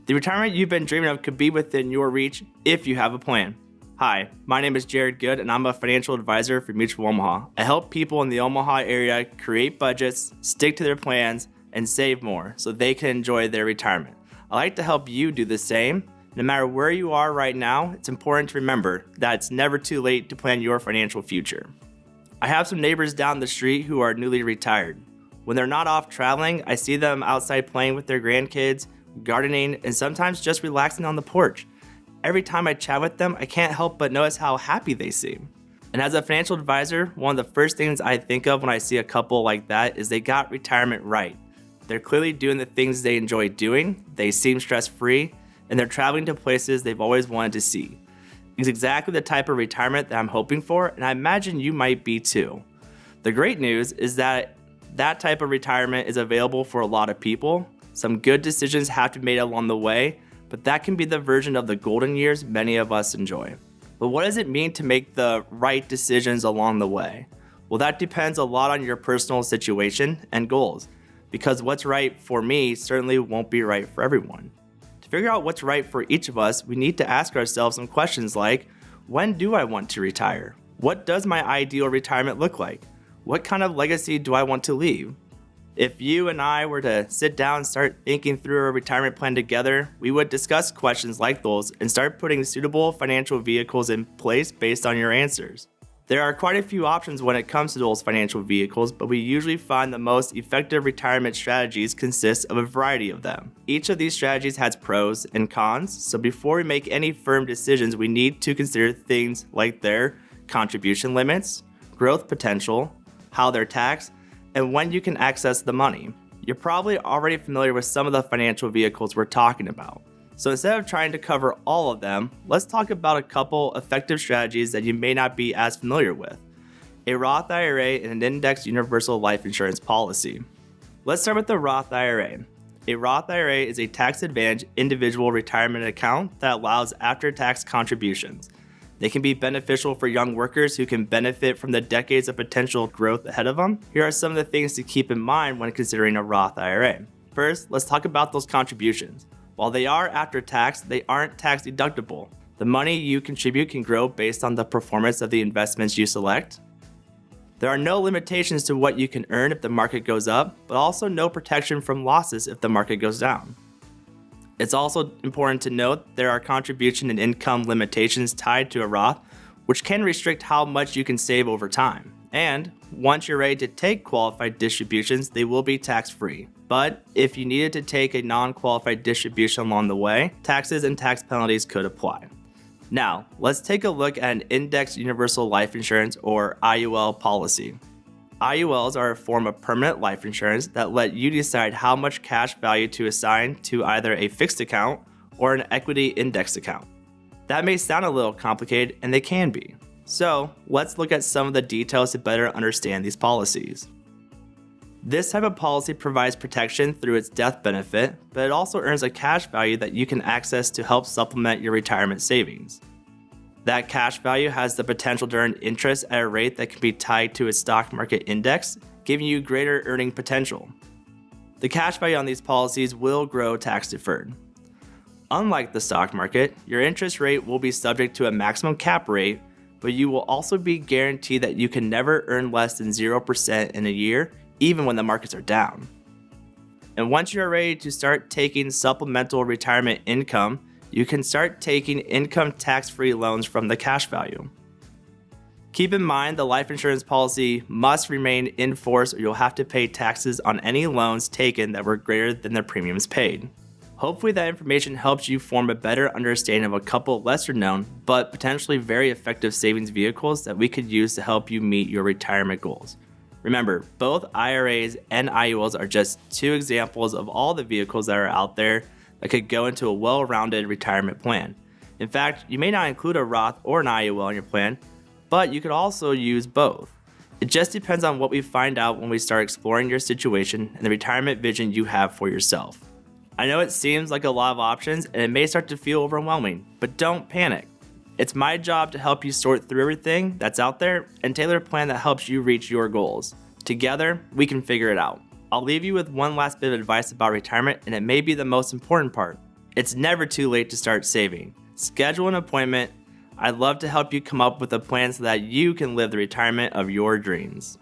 The retirement you've been dreaming of could be within your reach if you have a plan. Hi, my name is Jared Good, and I'm a financial advisor for Mutual Omaha. I help people in the Omaha area create budgets, stick to their plans, and save more so they can enjoy their retirement. I like to help you do the same. No matter where you are right now, it's important to remember that it's never too late to plan your financial future. I have some neighbors down the street who are newly retired. When they're not off traveling, I see them outside playing with their grandkids, gardening, and sometimes just relaxing on the porch. Every time I chat with them, I can't help but notice how happy they seem. And as a financial advisor, one of the first things I think of when I see a couple like that is they got retirement right. They're clearly doing the things they enjoy doing, they seem stress-free, and they're traveling to places they've always wanted to see. It's exactly the type of retirement that I'm hoping for, and I imagine you might be too. The great news is that type of retirement is available for a lot of people. Some good decisions have to be made along the way, but that can be the version of the golden years many of us enjoy. But what does it mean to make the right decisions along the way? Well, that depends a lot on your personal situation and goals, because what's right for me certainly won't be right for everyone. To figure out what's right for each of us, we need to ask ourselves some questions like, when do I want to retire? What does my ideal retirement look like? What kind of legacy do I want to leave? If you and I were to sit down and start thinking through a retirement plan together, we would discuss questions like those and start putting suitable financial vehicles in place based on your answers. There are quite a few options when it comes to those financial vehicles, but we usually find the most effective retirement strategies consist of a variety of them. Each of these strategies has pros and cons, so before we make any firm decisions, we need to consider things like their contribution limits, growth potential, how they're taxed, and when you can access the money. You're probably already familiar with some of the financial vehicles we're talking about. So instead of trying to cover all of them, let's talk about a couple effective strategies that you may not be as familiar with. A Roth IRA and an Indexed Universal Life Insurance policy. Let's start with the Roth IRA. A Roth IRA is a tax-advantaged individual retirement account that allows after-tax contributions. They can be beneficial for young workers who can benefit from the decades of potential growth ahead of them. Here are some of the things to keep in mind when considering a Roth IRA. First, let's talk about those contributions. While they are after tax, they aren't tax deductible. The money you contribute can grow based on the performance of the investments you select. There are no limitations to what you can earn if the market goes up, but also no protection from losses if the market goes down. It's also important to note there are contribution and income limitations tied to a Roth, which can restrict how much you can save over time. And once you're ready to take qualified distributions, they will be tax-free. But if you needed to take a non-qualified distribution along the way, taxes and tax penalties could apply. Now, let's take a look at an Indexed Universal Life Insurance or IUL policy. IULs are a form of permanent life insurance that let you decide how much cash value to assign to either a fixed account or an equity indexed account. That may sound a little complicated, and they can be. So let's look at some of the details to better understand these policies. This type of policy provides protection through its death benefit, but it also earns a cash value that you can access to help supplement your retirement savings. That cash value has the potential to earn interest at a rate that can be tied to a stock market index, giving you greater earning potential. The cash value on these policies will grow tax deferred. Unlike the stock market, your interest rate will be subject to a maximum cap rate, but you will also be guaranteed that you can never earn less than 0% in a year, even when the markets are down. And once you're ready to start taking supplemental retirement income, you can start taking income tax-free loans from the cash value. Keep in mind the life insurance policy must remain in force or you'll have to pay taxes on any loans taken that were greater than the premiums paid. Hopefully that information helps you form a better understanding of a couple lesser known but potentially very effective savings vehicles that we could use to help you meet your retirement goals. Remember, both IRAs and IULs are just two examples of all the vehicles that are out there that could go into a well-rounded retirement plan. In fact, you may not include a Roth or an IUL in your plan, but you could also use both. It just depends on what we find out when we start exploring your situation and the retirement vision you have for yourself. I know it seems like a lot of options and it may start to feel overwhelming, but don't panic. It's my job to help you sort through everything that's out there and tailor a plan that helps you reach your goals. Together, we can figure it out. I'll leave you with one last bit of advice about retirement, and it may be the most important part. It's never too late to start saving. Schedule an appointment. I'd love to help you come up with a plan so that you can live the retirement of your dreams.